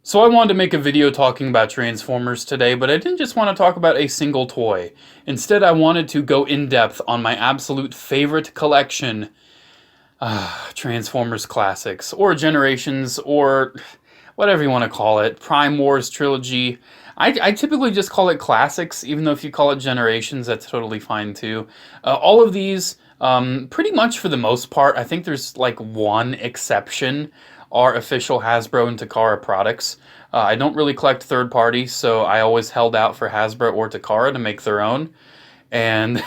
So I wanted to make a video talking about Transformers today, but I didn't just want to talk about a single toy. Instead, I wanted to go in depth on my absolute favorite collection, Transformers Classics, or Generations, or whatever you want to call it, Prime Wars Trilogy. I typically just call it Classics, even though if you call it Generations, that's totally fine too. All of these, pretty much for the most part, I think there's like one exception, are official Hasbro and Takara products. I don't really collect third party, so I always held out for Hasbro or Takara to make their own. And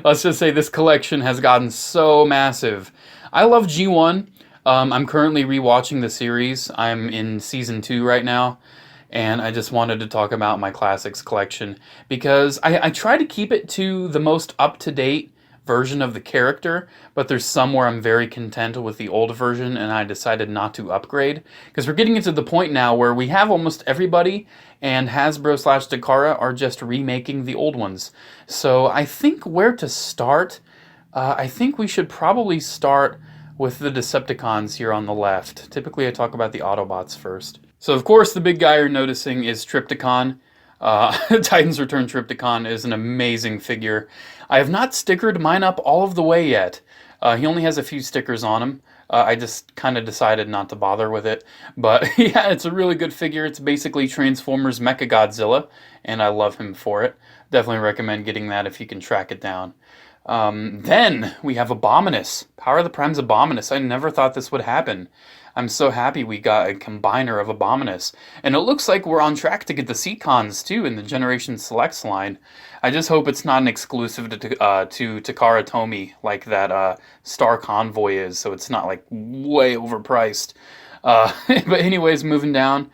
let's just say this collection has gotten so massive. I love G1. I'm currently rewatching the series. I'm in season 2 right now, and I just wanted to talk about my classics collection because I try to keep it to the most up-to-date version of the character, but there's some where I'm very content with the old version and I decided not to upgrade because we're getting into the point now where we have almost everybody and Hasbro slash Takara are just remaking the old ones. So I think where to start, I think we should probably start with the Decepticons here on the left. Typically I talk about the Autobots first. So of course the big guy you're noticing is Trypticon. Titans Return Trypticon is an amazing figure. I have not stickered mine up all of the way yet. He only has a few stickers on him. I just kind of decided not to bother with it. But yeah, it's a really good figure. It's basically Transformers Mechagodzilla, and I love him for it. Definitely recommend getting that if you can track it down. Then we have Abominus. Power of the Prime's Abominus. I never thought this would happen. I'm so happy we got a combiner of Abominus. And it looks like we're on track to get the Seacons too in the Generation Selects line. I just hope it's not an exclusive to Takara Tomy like that Star Convoy is, so it's not like way overpriced. But anyways, moving down,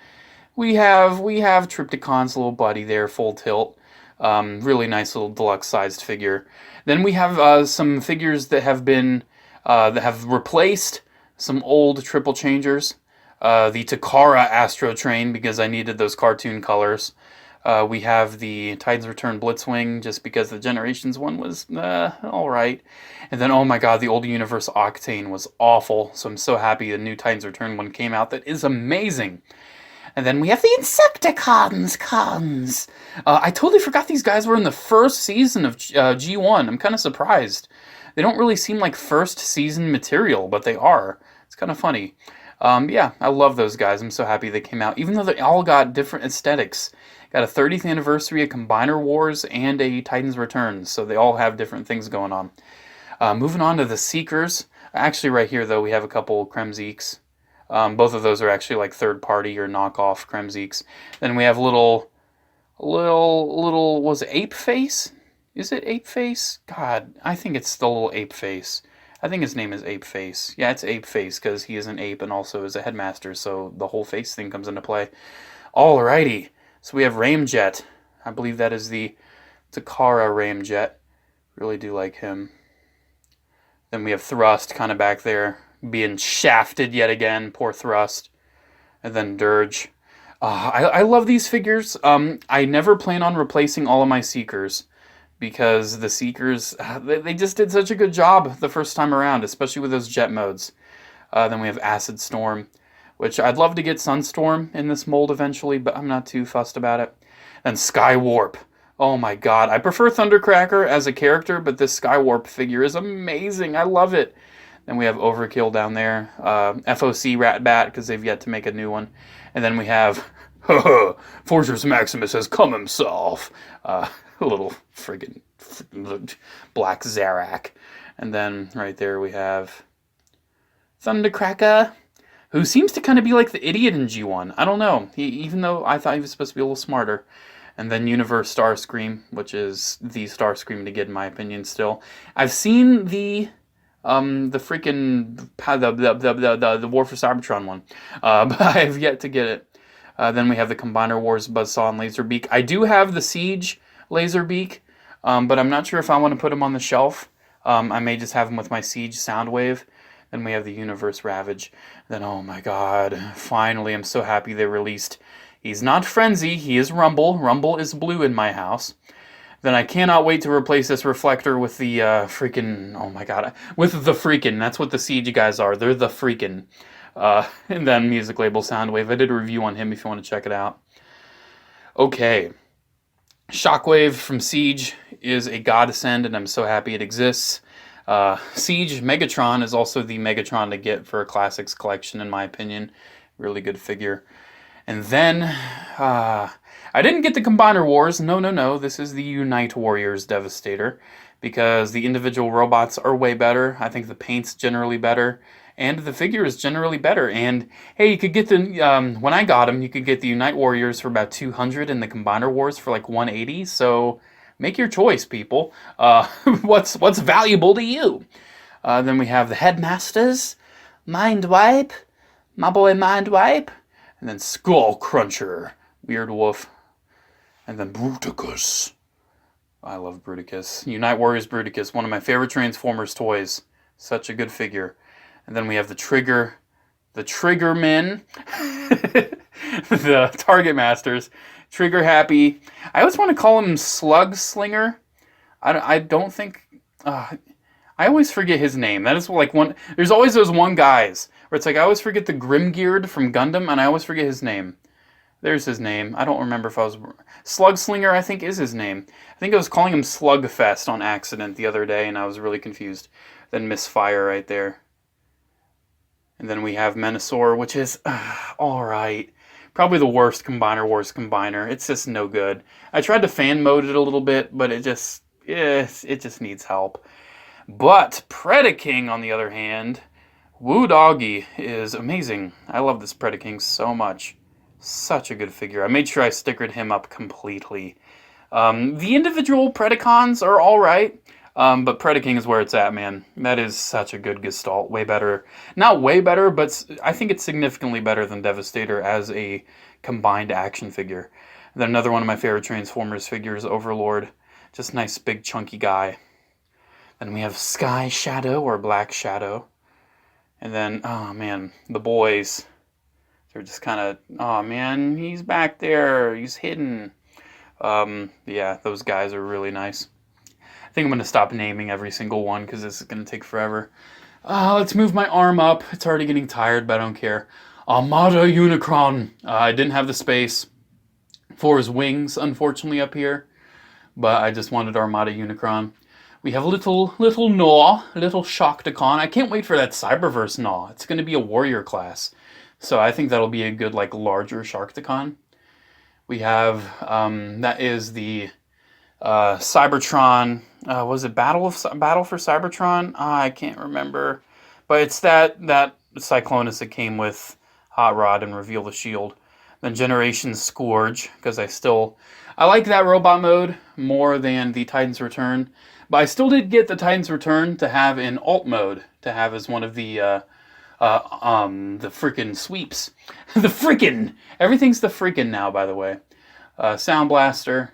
we have Trypticon's little buddy there, full tilt. Really nice little deluxe sized figure. Then we have some figures that have been that have replaced some old triple changers. The Takara Astro Train because I needed those cartoon colors. We have the Titans Return Blitzwing just because the Generations one was alright. And then, oh my god, the old Universe Octane was awful. So I'm so happy the new Titans Return one came out. That is amazing. And then we have the Insecticons. I totally forgot these guys were in the first season of G1. I'm kind of surprised. They don't really seem like first season material, but they are. It's kind of funny. Yeah, I love those guys. I'm so happy they came out, even though they all got different aesthetics. Got a 30th anniversary, a Combiner Wars, and a Titans Returns, so they all have different things going on. Moving on to the Seekers. Actually, right here, though, we have a couple Kremzeeks. Both of those are actually like third-party or knockoff Kremzeeks. Then we have little, was it Ape Face? Is it Ape Face? God, I think it's the little Ape Face. I think his name is Ape Face. Yeah, it's Ape Face because he is an ape and also is a headmaster, so the whole face thing comes into play. Alrighty, so we have Ramjet. I believe that is the Takara Ramjet. Really do like him. Then we have Thrust kind of back there, being shafted yet again. Poor Thrust. And then Dirge. I love these figures. I never plan on replacing all of my Seekers because the Seekers, they just did such a good job the first time around, especially with those jet modes. Then we have Acid Storm, which I'd love to get Sunstorm in this mold eventually, but I'm not too fussed about it. And Skywarp. Oh my god, I prefer Thundercracker as a character, but this Skywarp figure is amazing. I love it. Then we have Overkill down there. FOC Ratbat, because they've yet to make a new one. And then we have Fortress Maximus has come himself. A little friggin' Black Zarak. And then right there we have Thundercracker, who seems to kind of be like the idiot in G1. I don't know. Even though I thought he was supposed to be a little smarter. And then Universe Starscream, which is the Starscream to get in my opinion still. I've seen the freaking the War for Cybertron one, but I have yet to get it. Then we have the Combiner Wars Buzzsaw and Laserbeak. I do have the Siege Laserbeak, but I'm not sure if I want to put him on the shelf. I may just have him with my Siege Soundwave. Then we have the Universe Ravage. Then, oh my god, finally, I'm so happy they released. He's not Frenzy, he is Rumble. Rumble is blue in my house. Then I cannot wait to replace this reflector with the freaking, oh my god, with the freaking, that's what the Siege guys are, they're the freaking. And then music label Soundwave. I did a review on him if you want to check it out. Okay. Shockwave from Siege is a godsend, and I'm so happy it exists. Siege Megatron is also the Megatron to get for a Classics collection, in my opinion. Really good figure. And then, I didn't get the Combiner Wars. No. This is the Unite Warriors Devastator, because the individual robots are way better. I think the paint's generally better, and the figure is generally better. And hey, you could get the when I got them, you could get the Unite Warriors for about 200, and the Combiner Wars for like 180. So make your choice, people. What's valuable to you? Then we have the Headmasters, Mind Wipe, my boy Mind Wipe, and then Skull Cruncher, Weird Wolf, and then Bruticus. I love Bruticus. Unite Warriors Bruticus, one of my favorite Transformers toys. Such a good figure. And then we have the Triggermen, the Target Masters, Trigger Happy. I always want to call him Slug Slinger. I don't think. I always forget his name. That is like one. There's always those one guys where it's like I always forget the Grimgeared from Gundam, and I always forget his name. There's his name. I don't remember if I was... Slug Slinger, I think, is his name. I think I was calling him Slugfest on accident the other day, and I was really confused. Then Misfire right there. And then we have Menasor, which is alright. Probably the worst Combiner Wars Combiner. It's just no good. I tried to fan mode it a little bit, but it just needs help. But Predaking, on the other hand, Woo Doggy is amazing. I love this Predaking so much. Such a good figure. I made sure I stickered him up completely. The individual Predacons are alright, but Predaking is where it's at, man. That is such a good Gestalt. Way better. Not way better, but I think it's significantly better than Devastator as a combined action figure. And then another one of my favorite Transformers figures, Overlord. Just nice, big, chunky guy. Then we have Sky Shadow, or Black Shadow. And then, oh man, the boys. They're just kind of, oh man, he's back there, he's hidden. Yeah, those guys are really nice. I think I'm going to stop naming every single one because this is going to take forever. Let's move my arm up. It's already getting tired, but I don't care. Armada Unicron. I didn't have the space for his wings, unfortunately, up here. But I just wanted Armada Unicron. We have little Gnaw, little Shocktacon. I can't wait for that Cyberverse Gnaw. It's going to be a warrior class. So I think that'll be a good, like, larger Sharktacon. We have, that is the Cybertron, was it Battle for Cybertron? I can't remember. But it's that Cyclonus that came with Hot Rod and Reveal the Shield. Then Generation Scourge, because I like that robot mode more than the Titan's Return. But I still did get the Titan's Return to have in alt mode, to have as one of the frickin' sweeps. Everything's the frickin' now, by the way. Sound Blaster.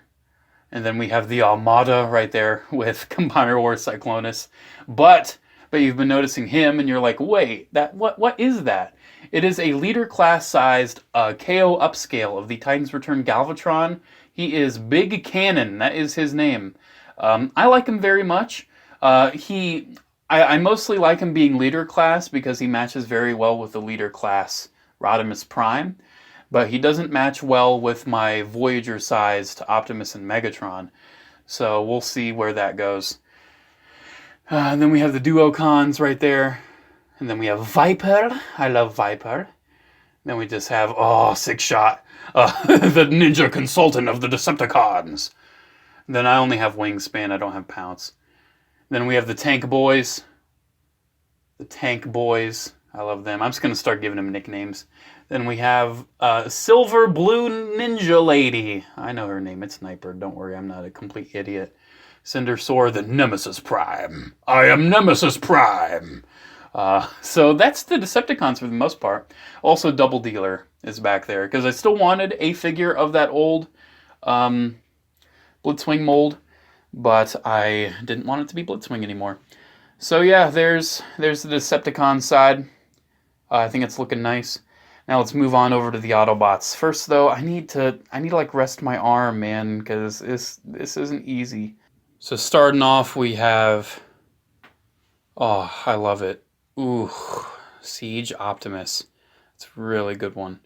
And then we have the Armada right there with Combiner Wars Cyclonus. But you've been noticing him, and you're like, wait, what is that? It is a leader class sized KO upscale of the Titan's Return Galvatron. He is Big Cannon. That is his name. I like him very much. I mostly like him being leader class because he matches very well with the leader class Rodimus Prime, but he doesn't match well with my Voyager-sized Optimus and Megatron, so we'll see where that goes. And then we have the Duocons right there, and then we have Viper. I love Viper. Then we just have, Six Shot, the ninja consultant of the Decepticons. Then I only have Wingspan, I don't have Pounce. Then we have the Tank Boys. The Tank Boys. I love them. I'm just going to start giving them nicknames. Then we have Silver Blue Ninja Lady. I know her name. It's Sniper. Don't worry, I'm not a complete idiot. Cindersaur, the Nemesis Prime. I am Nemesis Prime. So that's the Decepticons for the most part. Also, Double Dealer is back there because I still wanted a figure of that old Blitzwing mold, but I didn't want it to be Blitzwing anymore. So yeah, there's the Decepticon side. I think it's looking nice. Now let's move on over to the Autobots. First though, I need to like rest my arm, man, because this isn't easy. So starting off, we have, I love it. Ooh, Siege Optimus. It's a really good one.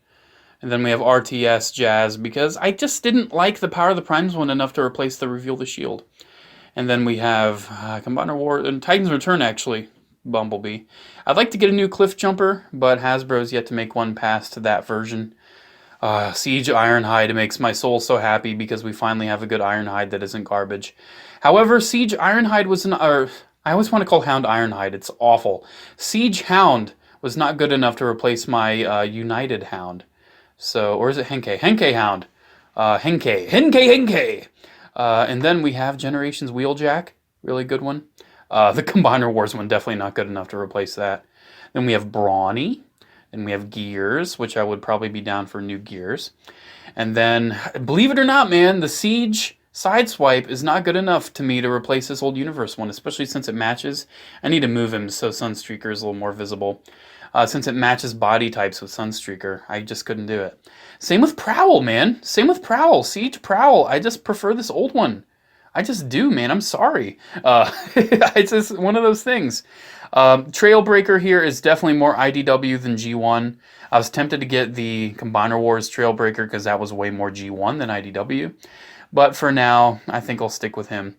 And then we have RTS Jazz, because I just didn't like the Power of the Primes one enough to replace the Reveal the Shield. And then we have Combiner War and Titan's Return, actually, Bumblebee. I'd like to get a new Cliff Jumper, but Hasbro's yet to make one past that version. Siege Ironhide makes my soul so happy because we finally have a good Ironhide that isn't garbage. However, Siege Ironhide was I always want to call Hound Ironhide. It's awful. Siege Hound was not good enough to replace my United Hound. So, or is it Henkei? Henkei Hound. Henkei. And then we have Generations Wheeljack. Really good one. The Combiner Wars one, definitely not good enough to replace that. Then we have Brawny. And we have Gears, which I would probably be down for new Gears. And then, believe it or not, man, the Siege Sideswipe is not good enough to me to replace this old Universe one, especially since it matches. I need to move him so Sunstreaker is a little more visible. Since it matches body types with Sunstreaker, I just couldn't do it. Same with Prowl, man. Same with Prowl. Siege Prowl. I just prefer this old one. I just do, man. I'm sorry. It's just one of those things. Trailbreaker here is definitely more IDW than G1. I was tempted to get the Combiner Wars Trailbreaker because that was way more G1 than IDW. But for now, I think I'll stick with him.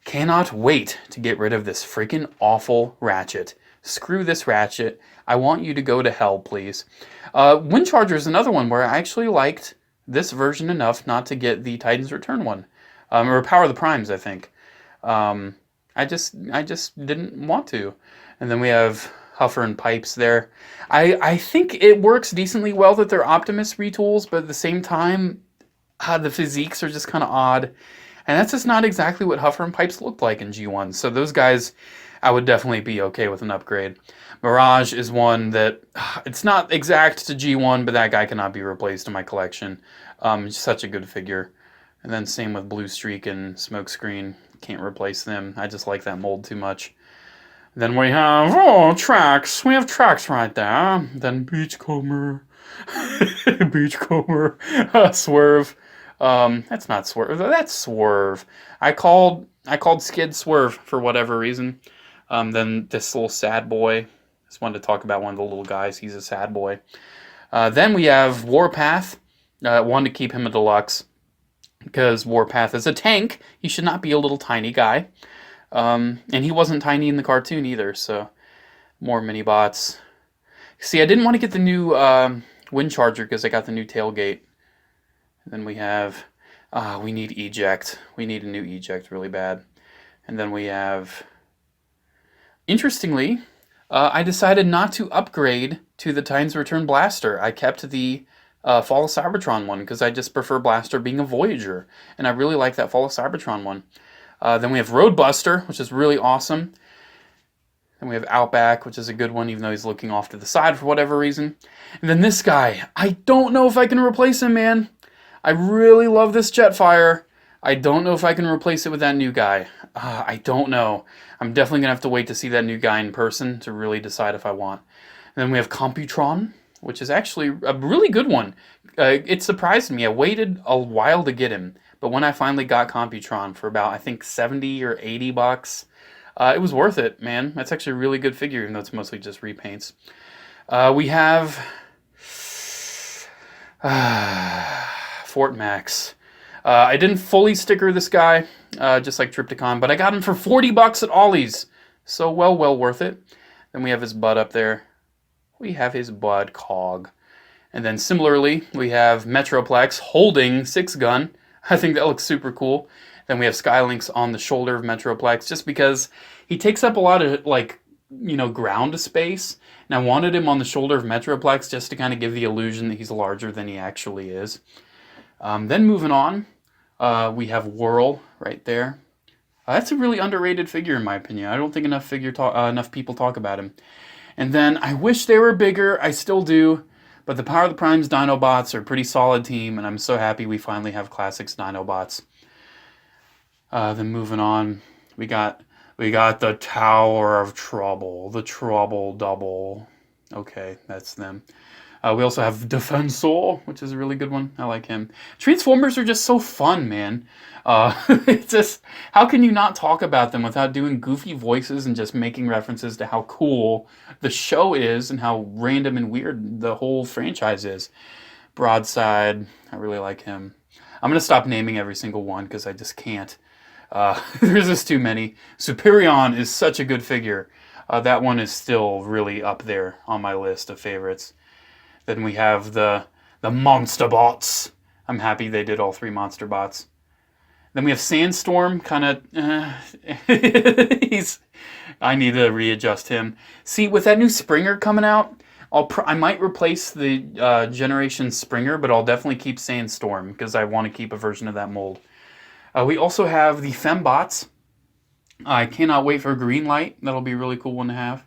Cannot wait to get rid of this freaking awful Ratchet. Screw this Ratchet. I want you to go to hell, please. Windcharger is another one where I actually liked this version enough not to get the Titan's Return one. Or Power of the Primes, I think. I just didn't want to. And then we have Huffer and Pipes there. I think it works decently well that they're Optimus retools, but at the same time, the physiques are just kind of odd. And that's just not exactly what Huffer and Pipes looked like in G1. So those guys, I would definitely be okay with an upgrade. Mirage is one that, it's not exact to G1, but that guy cannot be replaced in my collection. Such a good figure. And then same with Blue Streak and Smokescreen. Can't replace them. I just like that mold too much. Then we have, Tracks. We have Tracks right there. Then Beachcomber. Beachcomber. Swerve. That's not Swerve. That's Swerve. I called Skid Swerve for whatever reason. Then this little sad boy. Just wanted to talk about one of the little guys. He's a sad boy. Then we have Warpath. Wanted to keep him a deluxe. Because Warpath is a tank. He should not be a little tiny guy. And he wasn't tiny in the cartoon either, so more mini-bots. See, I didn't want to get the new Windcharger because I got the new tailgate. And then we have, we need Eject. We need a new Eject really bad. And then we have, interestingly, I decided not to upgrade to the Titan's Return Blaster. I kept the Fall of Cybertron one because I just prefer Blaster being a Voyager, and I really like that Fall of Cybertron one. Then we have Roadbuster, which is really awesome. Then we have Outback, which is a good one, even though he's looking off to the side for whatever reason. And then this guy, I don't know if I can replace him, man. I really love this Jetfire. I don't know if I can replace it with that new guy. I don't know. I'm definitely going to have to wait to see that new guy in person to really decide if I want. And then we have Computron, which is actually a really good one. It surprised me. I waited a while to get him, but when I finally got Computron for about, I think, 70 or 80 bucks, it was worth it, man. That's actually a really good figure, even though it's mostly just repaints. We have Fort Max. I didn't fully sticker this guy, just like Triptychon, but I got him for 40 bucks at Ollie's. So well worth it. Then we have his bud up there. We have his bud Cog. And then similarly, we have Metroplex holding 6-gun. I think that looks super cool. Then we have Skylinks on the shoulder of Metroplex, just because he takes up a lot of, ground space. And I wanted him on the shoulder of Metroplex just to kind of give the illusion that he's larger than he actually is. Then moving on, we have Whirl right there. That's a really underrated figure in my opinion. I don't think enough people talk about him. And then I wish they were bigger. I still do. But the Power of the Primes Dinobots are a pretty solid team, and I'm so happy we finally have Classics Dinobots. Then moving on, we got the Tower of Trouble, the Trouble Double. Okay, that's them. We also have Defensor, which is a really good one. I like him. Transformers are just so fun, man. It's just, how can you not talk about them without doing goofy voices and just making references to how cool the show is and how random and weird the whole franchise is. Broadside, I really like him. I'm going to stop naming every single one because I just can't. There's just too many. Superion is such a good figure. That one is still really up there on my list of favorites. Then we have the Monster Bots. I'm happy they did all 3 Monster Bots. Then we have Sandstorm, kind of. I need to readjust him. See, with that new Springer coming out, I might replace the Generation Springer, but I'll definitely keep Sandstorm because I want to keep a version of that mold. We also have the Fembots. I cannot wait for Greenlight. That'll be a really cool one to have.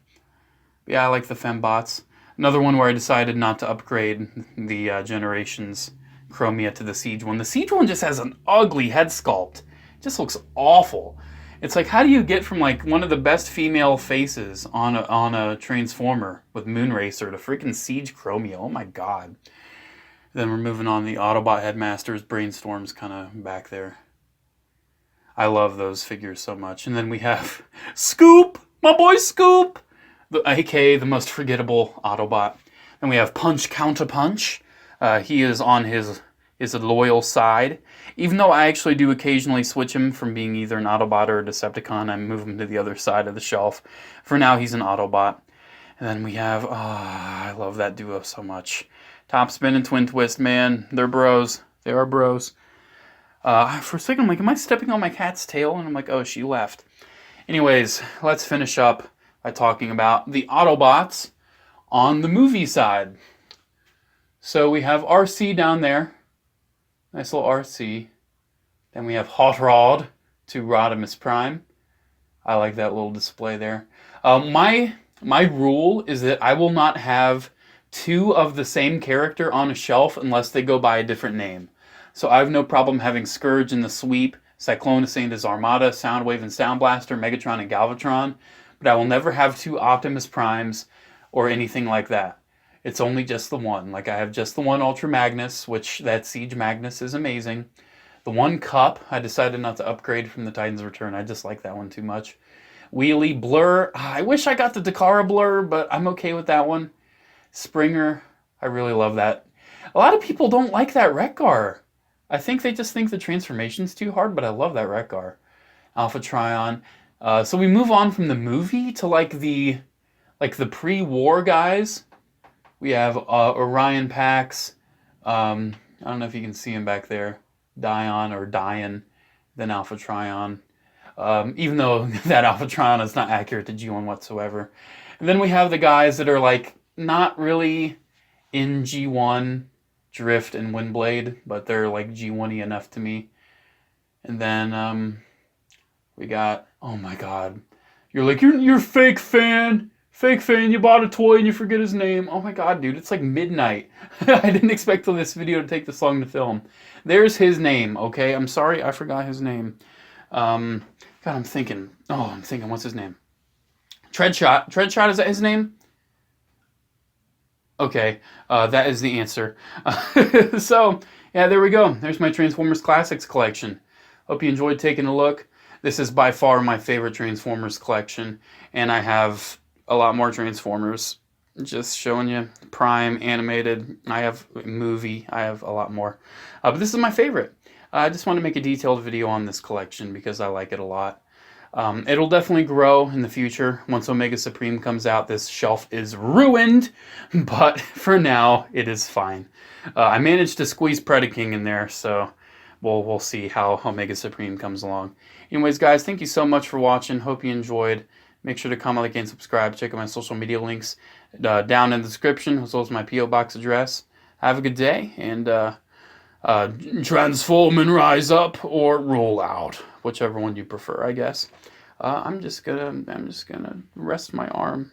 Yeah, I like the Fembots. Another one where I decided not to upgrade the Generations Chromia to the Siege one. The Siege one just has an ugly head sculpt. It just looks awful. It's like, how do you get from like one of the best female faces on a Transformer with Moonracer to freaking Siege Chromia? Oh my god. Then we're moving on. The Autobot Headmasters, Brainstorm's kind of back there. I love those figures so much. And then we have Scoop! My boy Scoop! AKA the most forgettable Autobot. Then we have Punch Counterpunch. He is on his loyal side. Even though I actually do occasionally switch him from being either an Autobot or a Decepticon, I move him to the other side of the shelf. For now, he's an Autobot. And then we have, I love that duo so much. Top Spin and Twin Twist, man. They're bros. They are bros. For a second, I'm like, am I stepping on my cat's tail? And I'm like, oh, she left. Anyways, let's finish up by talking about the Autobots on the movie side. So we have RC down there. Nice little RC. Then we have Hot Rod to Rodimus Prime. I like that little display there. My rule is that I will not have 2 of the same character on a shelf unless they go by a different name. So I have no problem having Scourge in the Sweep, Cyclonus and his Armada, Soundwave and Sound Blaster, Megatron and Galvatron, but I will never have 2 Optimus Primes or anything like that. It's only just the one. Like, I have just the one Ultra Magnus, which that Siege Magnus is amazing. The one Cup, I decided not to upgrade from the Titan's Return. I just like that one too much. Wheelie, Blur. I wish I got the Dakara Blur, but I'm okay with that one. Springer, I really love that. A lot of people don't like that Wreck-Gar. I think they just think the transformation's too hard, but I love that Wreck-Gar. Alpha Trion. So we move on from the movie to like the pre-war guys. We have Orion Pax. I don't know if you can see him back there. Dion or Dion, then Alpha Trion. Even though that Alpha Trion is not accurate to G1 whatsoever. And then we have the guys that are like not really in G1, Drift and Windblade, but they're like G1-y enough to me. And then we got, oh my god, you're like, you're a fake fan. Fake fan, you bought a toy and you forget his name. Oh my god, dude, it's like midnight. I didn't expect this video to take this long to film. There's his name, okay? I'm sorry, I forgot his name. God, I'm thinking, what's his name? Treadshot. Treadshot, is that his name? Okay, that is the answer. So, yeah, there we go. There's my Transformers Classics collection. Hope you enjoyed taking a look. This is by far my favorite Transformers collection, and I have a lot more Transformers. Just showing you Prime, animated. I have movie. I have a lot more. But this is my favorite. I just want to make a detailed video on this collection because I like it a lot. It'll definitely grow in the future. Once Omega Supreme comes out, this shelf is ruined, but for now, it is fine. I managed to squeeze Predaking in there, so we'll see how Omega Supreme comes along. Anyways, guys, thank you so much for watching. Hope you enjoyed. Make sure to comment, like, and subscribe. Check out my social media links down in the description, as well as my P.O. Box address. Have a good day, and transform and rise up, or roll out, whichever one you prefer, I guess. I'm just gonna rest my arm.